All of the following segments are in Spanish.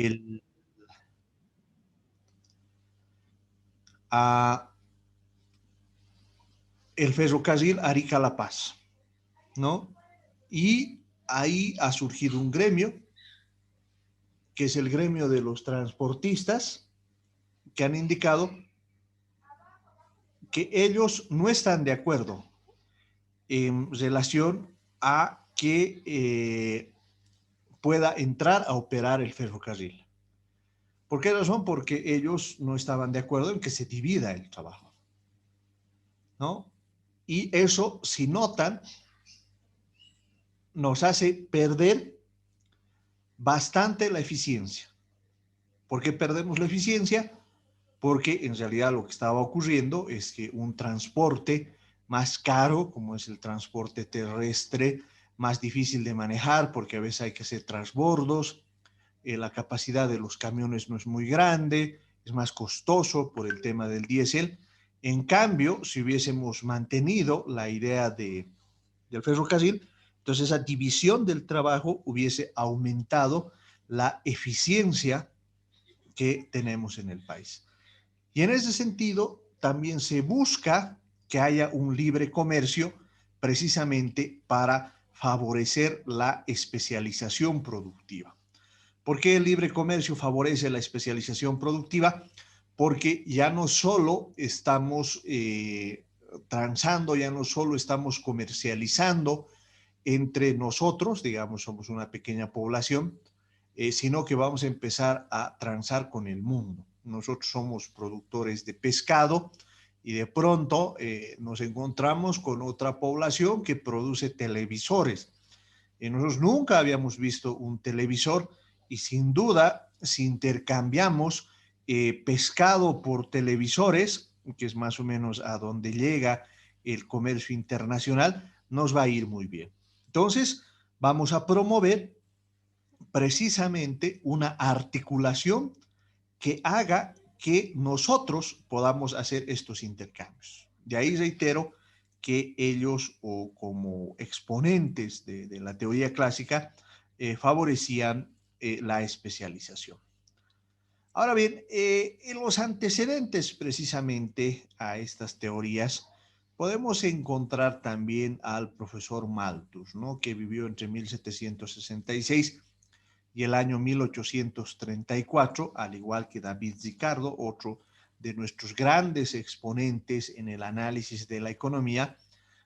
el, a el ferrocarril Arica-La Paz, ¿no? Y ahí ha surgido un gremio, que es el gremio de los transportistas, que han indicado que ellos no están de acuerdo en relación a que pueda entrar a operar el ferrocarril. ¿Por qué razón? Porque ellos no estaban de acuerdo en que se divida el trabajo, ¿no? Y eso, si notan, nos hace perder bastante la eficiencia. ¿Por qué perdemos la eficiencia? Porque en realidad lo que estaba ocurriendo es que un transporte más caro, como es el transporte terrestre, más difícil de manejar porque a veces hay que hacer transbordos, la capacidad de los camiones no es muy grande, es más costoso por el tema del diésel. En cambio, si hubiésemos mantenido la idea del ferrocarril, entonces esa división del trabajo hubiese aumentado la eficiencia que tenemos en el país. Y en ese sentido, también se busca que haya un libre comercio precisamente para favorecer la especialización productiva. ¿Por qué el libre comercio favorece la especialización productiva? Porque ya no solo estamos transando, ya no solo estamos comercializando entre nosotros, digamos, somos una pequeña población, sino que vamos a empezar a transar con el mundo. Nosotros somos productores de pescado y de pronto nos encontramos con otra población que produce televisores. Nosotros nunca habíamos visto un televisor y sin duda, si intercambiamos pescado por televisores, que es más o menos a donde llega el comercio internacional, nos va a ir muy bien. Entonces, vamos a promover precisamente una articulación que haga que nosotros podamos hacer estos intercambios. De ahí reitero que ellos, o como exponentes de la teoría clásica, favorecían la especialización. Ahora bien, en los antecedentes precisamente a estas teorías, podemos encontrar también al profesor Malthus, ¿no? Que vivió entre 1766 y el año 1834, al igual que David Ricardo, otro de nuestros grandes exponentes en el análisis de la economía,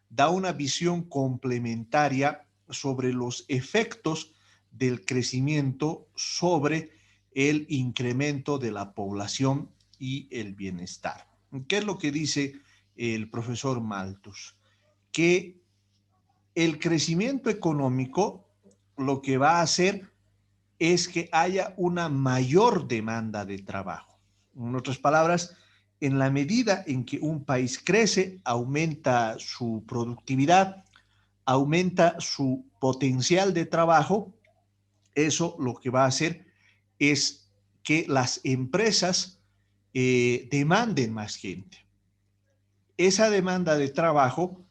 da una visión complementaria sobre los efectos del crecimiento sobre el incremento de la población y el bienestar. ¿Qué es lo que dice el profesor Malthus? Que el crecimiento económico lo que va a hacer es que haya una mayor demanda de trabajo. En otras palabras, en la medida en que un país crece, aumenta su productividad, aumenta su potencial de trabajo, eso lo que va a hacer es que las empresas demanden más gente. Esa demanda de trabajo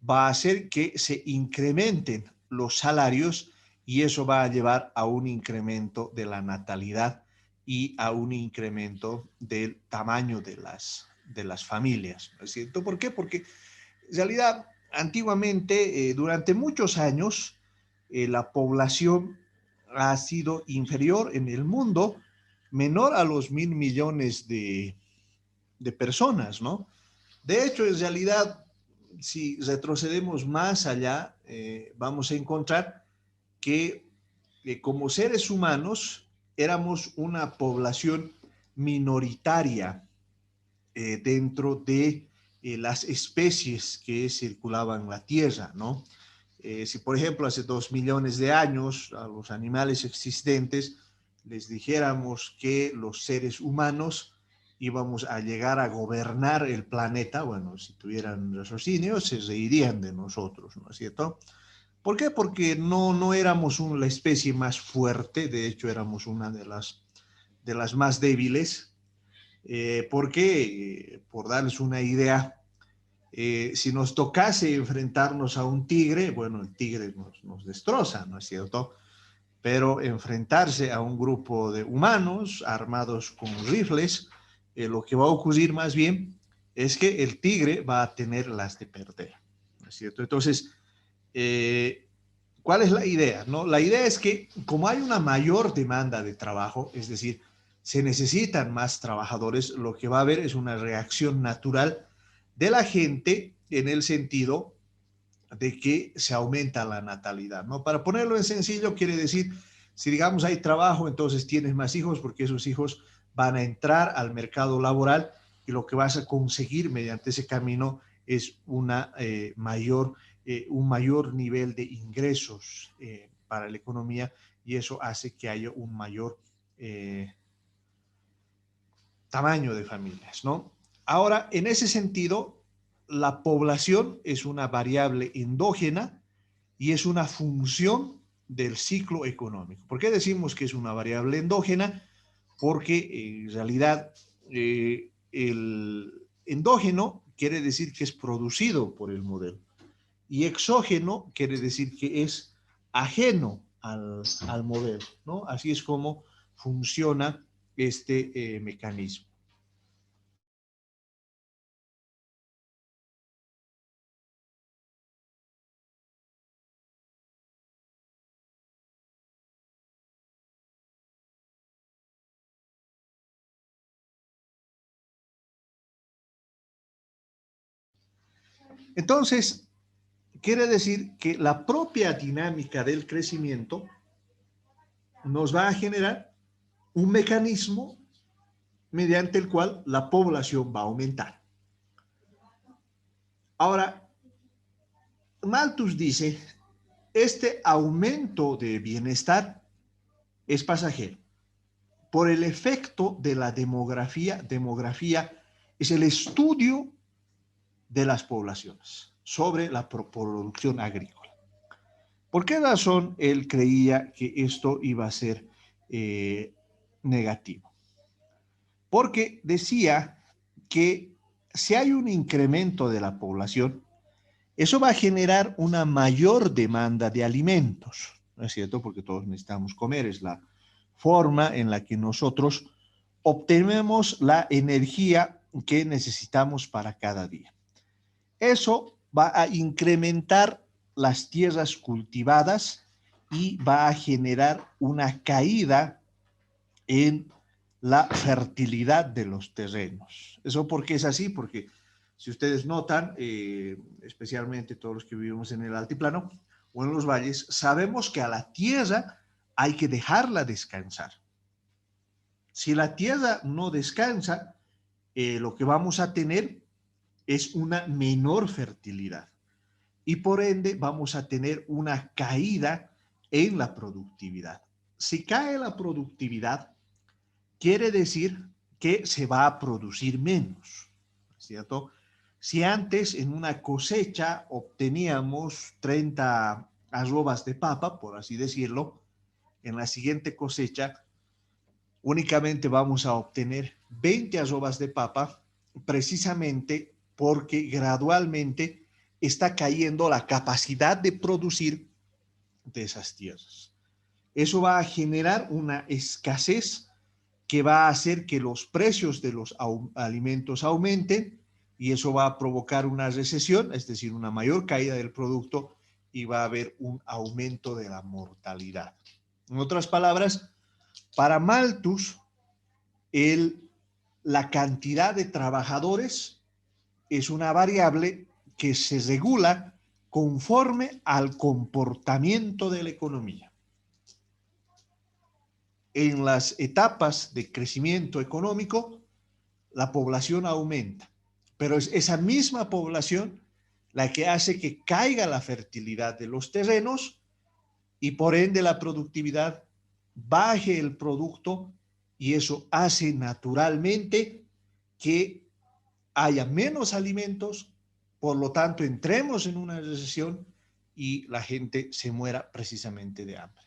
va a hacer que se incrementen los salarios y eso va a llevar a un incremento de la natalidad y a un incremento del tamaño de las familias, ¿no es cierto? ¿Por qué? Porque en realidad antiguamente, durante muchos años, la población ha sido inferior en el mundo, menor a los 1.000 millones de personas, ¿no? De hecho, en realidad, si retrocedemos más allá, vamos a encontrar que como seres humanos éramos una población minoritaria dentro de las especies que circulaban en la Tierra, ¿no? Si, por ejemplo, hace 2 millones de años a los animales existentes les dijéramos que los seres humanos íbamos a llegar a gobernar el planeta, bueno, si tuvieran raciocinio, se reirían de nosotros, ¿no es cierto? ¿Por qué? Porque no éramos la especie más fuerte, de hecho éramos una de las más débiles, porque, por darles una idea, si nos tocase enfrentarnos a un tigre, bueno, el tigre nos destroza, ¿no es cierto? pero enfrentarse a un grupo de humanos armados con rifles, lo que va a ocurrir más bien es que el tigre va a tener las de perder, ¿no es cierto? Entonces, ¿cuál es la idea? ¿No? La idea es que como hay una mayor demanda de trabajo, es decir, se necesitan más trabajadores, lo que va a haber es una reacción natural de la gente en el sentido de que se aumenta la natalidad, ¿no? Para ponerlo en sencillo, quiere decir, si digamos hay trabajo, entonces tienes más hijos porque esos hijos van a entrar al mercado laboral y lo que vas a conseguir mediante ese camino es un mayor nivel de ingresos para la economía y eso hace que haya un mayor tamaño de familias, ¿no? Ahora, en ese sentido, la población es una variable endógena y es una función del ciclo económico. ¿Por qué decimos que es una variable endógena? Porque en realidad el endógeno quiere decir que es producido por el modelo y exógeno quiere decir que es ajeno al modelo, ¿no? Así es como funciona este mecanismo. Entonces, quiere decir que la propia dinámica del crecimiento nos va a generar un mecanismo mediante el cual la población va a aumentar. Ahora, Malthus dice, este aumento de bienestar es pasajero por el efecto de la demografía. Demografía es el estudio de las poblaciones sobre la producción agrícola. ¿Por qué razón él creía que esto iba a ser negativo? Porque decía que si hay un incremento de la población, eso va a generar una mayor demanda de alimentos, ¿no es cierto? Porque todos necesitamos comer, es la forma en la que nosotros obtenemos la energía que necesitamos para cada día. Eso va a incrementar las tierras cultivadas y va a generar una caída en la fertilidad de los terrenos. ¿Eso por qué es así? Porque si ustedes notan, especialmente todos los que vivimos en el altiplano o en los valles, sabemos que a la tierra hay que dejarla descansar. Si la tierra no descansa, lo que vamos a tener es una menor fertilidad y por ende vamos a tener una caída en la productividad. Si cae la productividad, quiere decir que se va a producir menos, ¿cierto? Si antes en una cosecha obteníamos 30 arrobas de papa, por así decirlo, en la siguiente cosecha únicamente vamos a obtener 20 arrobas de papa, precisamente porque gradualmente está cayendo la capacidad de producir de esas tierras. Eso va a generar una escasez que va a hacer que los precios de los alimentos aumenten y eso va a provocar una recesión, es decir, una mayor caída del producto y va a haber un aumento de la mortalidad. En otras palabras, para Malthus, la cantidad de trabajadores es una variable que se regula conforme al comportamiento de la economía. En las etapas de crecimiento económico, la población aumenta, pero es esa misma población la que hace que caiga la fertilidad de los terrenos y por ende la productividad, baje el producto y eso hace naturalmente que haya menos alimentos, por lo tanto entremos en una recesión y la gente se muera precisamente de hambre.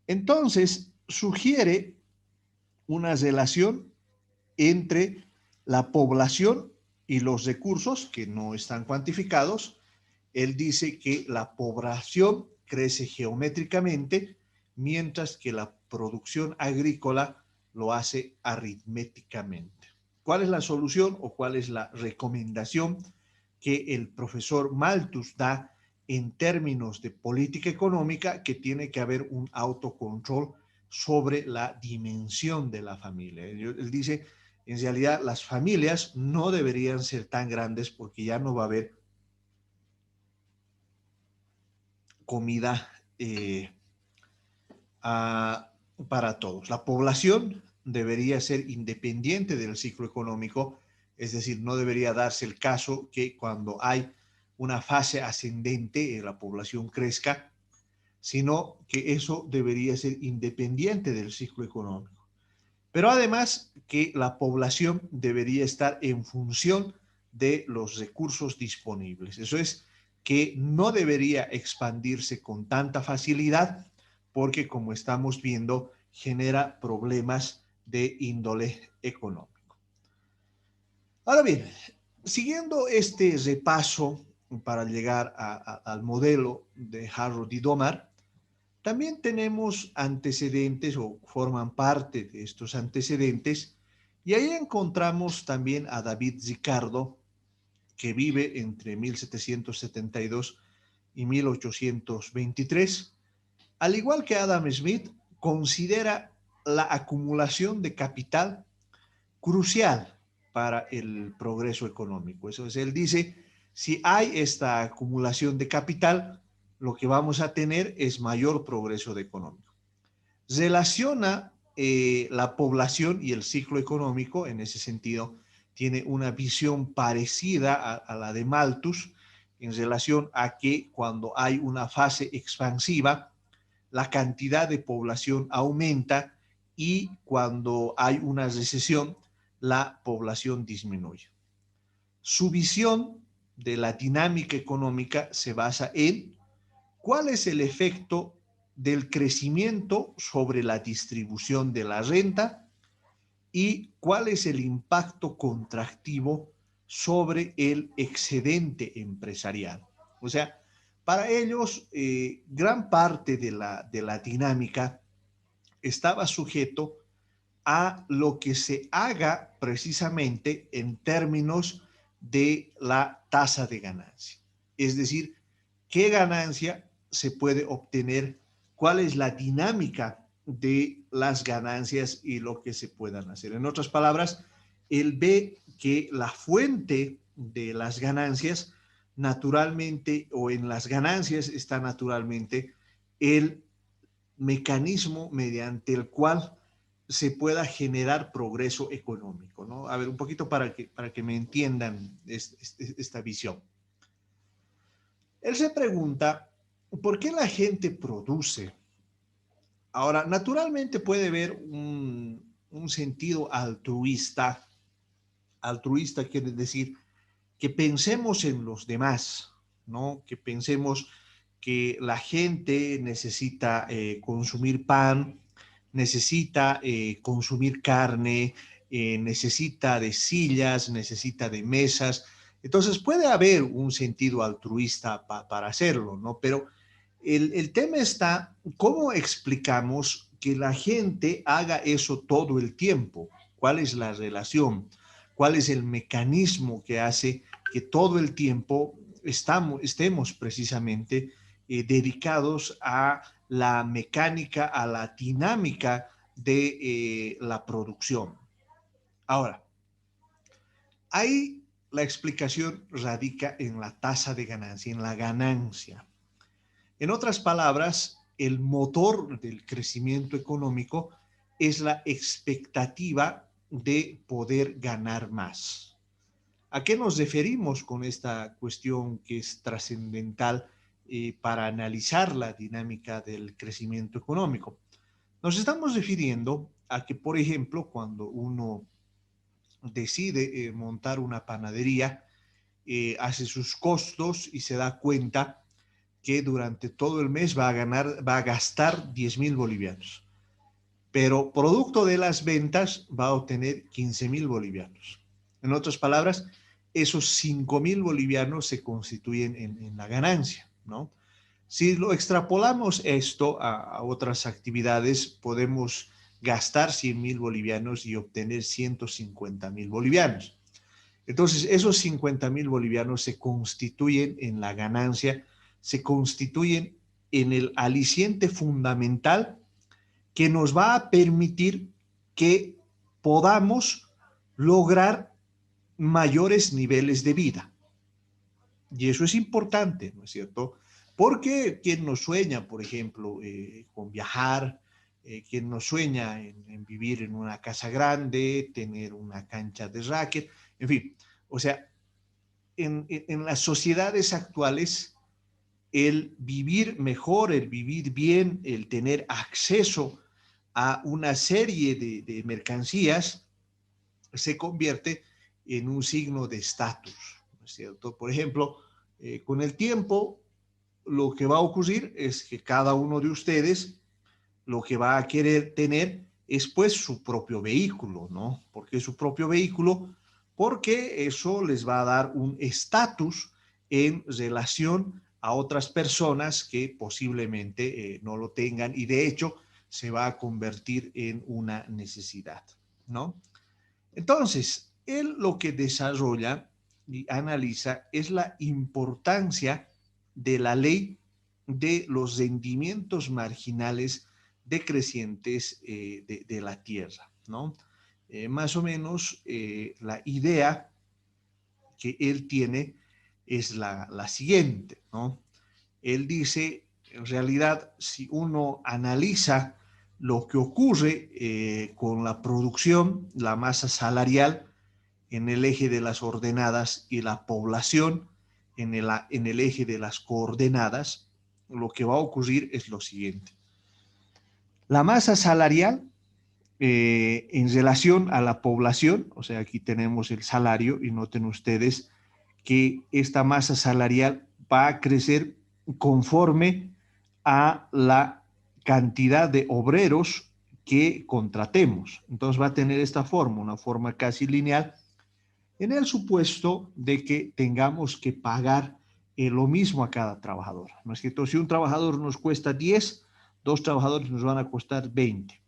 Entonces, sugiere una relación entre la población y los recursos que no están cuantificados. Él dice que la población crece geométricamente mientras que la producción agrícola lo hace aritméticamente. ¿Cuál es la solución o cuál es la recomendación que el profesor Malthus da en términos de política económica? Que tiene que haber un autocontrol sobre la dimensión de la familia. Él dice, en realidad las familias no deberían ser tan grandes porque ya no va a haber comida para todos. La población debería ser independiente del ciclo económico, es decir, no debería darse el caso que cuando hay una fase ascendente la población crezca, sino que eso debería ser independiente del ciclo económico. Pero además que la población debería estar en función de los recursos disponibles. Eso es, que no debería expandirse con tanta facilidad porque, como estamos viendo, genera problemas de índole económico. Ahora bien, siguiendo este repaso para llegar al modelo de Harrod y Domar, también tenemos antecedentes o forman parte de estos antecedentes, y ahí encontramos también a David Ricardo, que vive entre 1772 y 1823. Al igual que Adam Smith, considera la acumulación de capital crucial para el progreso económico. Eso es, él dice, si hay esta acumulación de capital, lo que vamos a tener es mayor progreso económico. Relaciona la población y el ciclo económico, en ese sentido, tiene una visión parecida a la de Malthus, en relación a que cuando hay una fase expansiva, la cantidad de población aumenta y cuando hay una recesión, la población disminuye. Su visión de la dinámica económica se basa en cuál es el efecto del crecimiento sobre la distribución de la renta y cuál es el impacto contractivo sobre el excedente empresarial. O sea, para ellos, gran parte de la dinámica estaba sujeto a lo que se haga precisamente en términos de la tasa de ganancia. Es decir, qué ganancia se puede obtener, cuál es la dinámica de las ganancias y lo que se puedan hacer. En otras palabras, él ve que la fuente de las ganancias naturalmente, o en las ganancias está naturalmente el mecanismo mediante el cual se pueda generar progreso económico, ¿no? A ver, un poquito para que me entiendan esta visión. Él se pregunta, ¿por qué la gente produce? Ahora, naturalmente puede haber un sentido altruista. Altruista quiere decir que pensemos en los demás, ¿no? Que pensemos que la gente necesita consumir pan, necesita consumir carne, necesita de sillas, necesita de mesas. Entonces puede haber un sentido altruista para hacerlo, ¿no? Pero el tema está, ¿cómo explicamos que la gente haga eso todo el tiempo? ¿Cuál es la relación? ¿Cuál es el mecanismo que hace que todo el tiempo estemos precisamente dedicados a la mecánica, a la dinámica de la producción? Ahora, ahí la explicación radica en la tasa de ganancia, en la ganancia. En otras palabras, el motor del crecimiento económico es la expectativa de poder ganar más. ¿A qué nos referimos con esta cuestión que es trascendental para analizar la dinámica del crecimiento económico? Nos estamos refiriendo a que, por ejemplo, cuando uno decide montar una panadería, hace sus costos y se da cuenta que durante todo el mes va a gastar 10,000 bolivianos, pero producto de las ventas va a obtener 15,000 bolivianos. En otras palabras, esos 5,000 bolivianos se constituyen en la ganancia, ¿no? Si lo extrapolamos esto a otras actividades, podemos gastar 100.000 bolivianos y obtener 150.000 bolivianos. Entonces, esos 50.000 bolivianos se constituyen en la ganancia, se constituyen en el aliciente fundamental que nos va a permitir que podamos lograr mayores niveles de vida. Y eso es importante, ¿no es cierto? Porque quien no sueña, por ejemplo, con viajar, quien no sueña en vivir en una casa grande, tener una cancha de racket, en fin, o sea, en las sociedades actuales, el vivir mejor, el vivir bien, el tener acceso a una serie de mercancías se convierte en un signo de estatus, ¿no es cierto? Por ejemplo, con el tiempo, lo que va a ocurrir es que cada uno de ustedes lo que va a querer tener es pues su propio vehículo, ¿no? Porque su propio vehículo, porque eso les va a dar un estatus en relación a otras personas que posiblemente no lo tengan y de hecho se va a convertir en una necesidad, ¿no? Entonces, él lo que desarrolla y analiza es la importancia de la ley de los rendimientos marginales decrecientes de la tierra, ¿no? Más o menos la idea que él tiene es la siguiente, ¿no? Él dice, en realidad, si uno analiza lo que ocurre con la producción, la masa salarial en el eje de las ordenadas y la población en el eje de las coordenadas, lo que va a ocurrir es lo siguiente. La masa salarial en relación a la población, o sea, aquí tenemos el salario y noten ustedes que esta masa salarial va a crecer conforme a la cantidad de obreros que contratemos. Entonces va a tener esta forma, una forma casi lineal, en el supuesto de que tengamos que pagar lo mismo a cada trabajador. ¿No es cierto? Si un trabajador nos cuesta 10, dos trabajadores nos van a costar 20.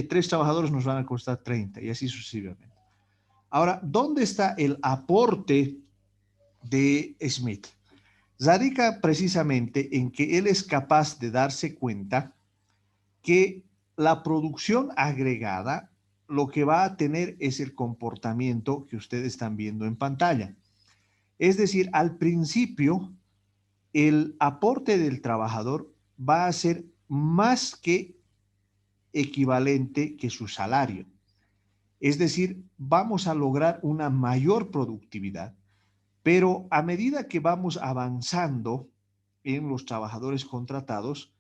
3 trabajadores nos van a costar 30 y así sucesivamente. Ahora, ¿dónde está el aporte de Smith? Radica precisamente en que él es capaz de darse cuenta que la producción agregada lo que va a tener es el comportamiento que ustedes están viendo en pantalla. Es decir, al principio, el aporte del trabajador va a ser más que equivalente que su salario. Es decir, vamos a lograr una mayor productividad, pero a medida que vamos avanzando en los trabajadores contratados,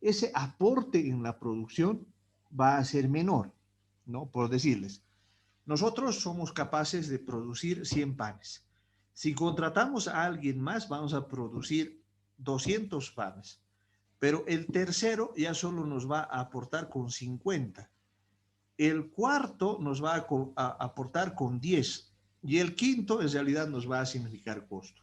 ese aporte en la producción va a ser menor, ¿no? Por decirles, nosotros somos capaces de producir 100 panes. Si contratamos a alguien más, vamos a producir 200 panes, pero el tercero ya solo nos va a aportar con 50. El cuarto nos va a aportar con 10 y el quinto en realidad nos va a significar costo,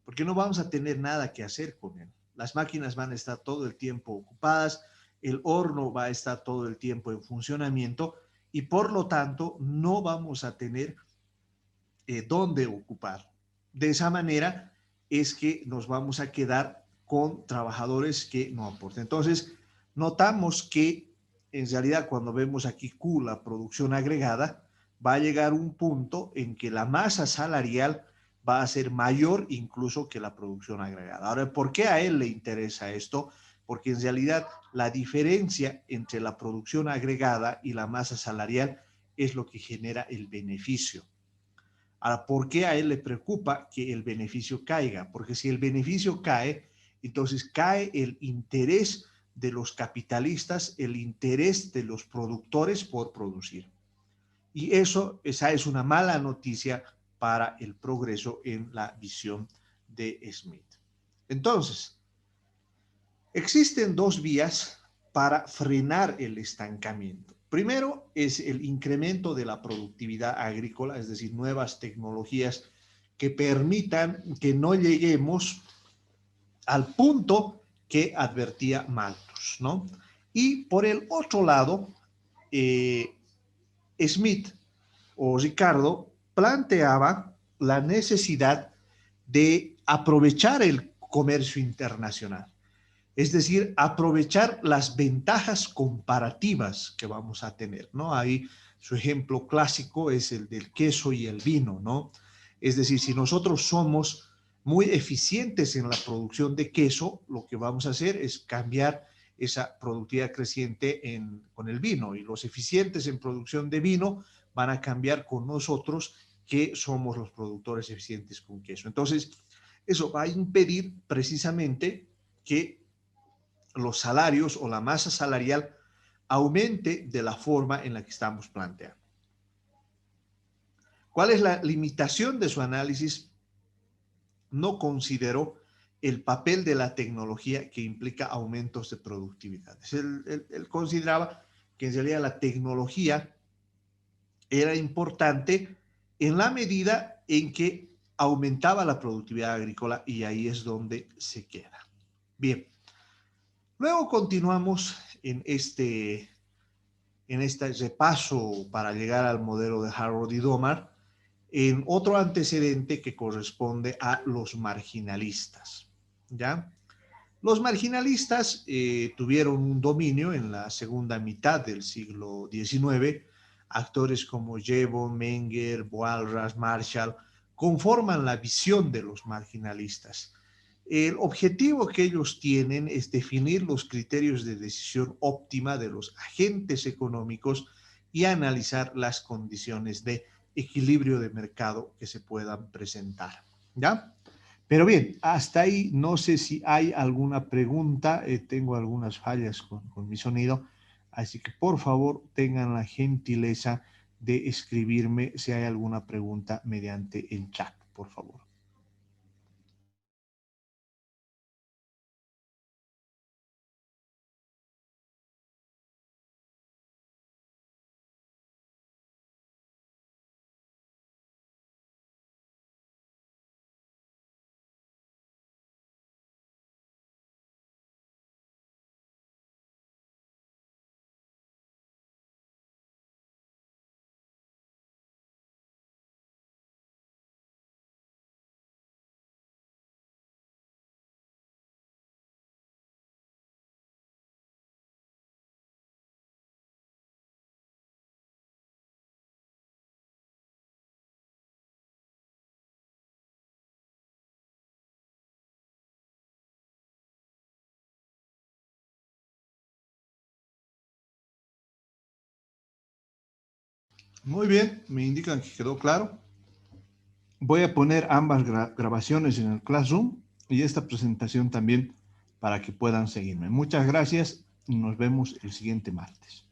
porque no vamos a tener nada que hacer con él. Las máquinas van a estar todo el tiempo ocupadas, el horno va a estar todo el tiempo en funcionamiento y por lo tanto no vamos a tener dónde ocupar. De esa manera es que nos vamos a quedar con trabajadores que no aporten. Entonces, notamos que en realidad cuando vemos aquí Q, la producción agregada, va a llegar un punto en que la masa salarial va a ser mayor incluso que la producción agregada. Ahora, ¿por qué a él le interesa esto? Porque en realidad la diferencia entre la producción agregada y la masa salarial es lo que genera el beneficio. Ahora, ¿por qué a él le preocupa que el beneficio caiga? Porque si el beneficio cae, entonces cae el interés de los capitalistas, el interés de los productores por producir. Y esa es una mala noticia para el progreso en la visión de Smith. Entonces, existen dos vías para frenar el estancamiento. Primero es el incremento de la productividad agrícola, es decir, nuevas tecnologías que permitan que no lleguemos al punto que advertía Malthus, ¿no? Y por el otro lado, Smith o Ricardo planteaba la necesidad de aprovechar el comercio internacional, es decir, aprovechar las ventajas comparativas que vamos a tener, ¿no? Ahí su ejemplo clásico es el del queso y el vino, ¿no? Es decir, si nosotros somos muy eficientes en la producción de queso, lo que vamos a hacer es cambiar esa productividad creciente con el vino, y los eficientes en producción de vino van a cambiar con nosotros, que somos los productores eficientes con queso. Entonces, eso va a impedir precisamente que los salarios o la masa salarial aumente de la forma en la que estamos planteando. ¿Cuál es la limitación de su análisis? No consideró el papel de la tecnología que implica aumentos de productividad. Él consideraba que en realidad la tecnología era importante en la medida en que aumentaba la productividad agrícola, y ahí es donde se queda. Bien, luego continuamos en este repaso para llegar al modelo de Harrod y Domar, en otro antecedente que corresponde a los marginalistas, ¿ya? Los marginalistas tuvieron un dominio en la segunda mitad del siglo XIX. Actores como Jevon, Menger, Walras, Marshall conforman la visión de los marginalistas. El objetivo que ellos tienen es definir los criterios de decisión óptima de los agentes económicos y analizar las condiciones de equilibrio de mercado que se puedan presentar, ¿ya? Pero bien, hasta ahí no sé si hay alguna pregunta. Tengo algunas fallas con mi sonido, así que por favor tengan la gentileza de escribirme si hay alguna pregunta mediante el chat, por favor. Muy bien, me indican que quedó claro. Voy a poner ambas grabaciones en el Classroom y esta presentación también para que puedan seguirme. Muchas gracias y nos vemos el siguiente martes.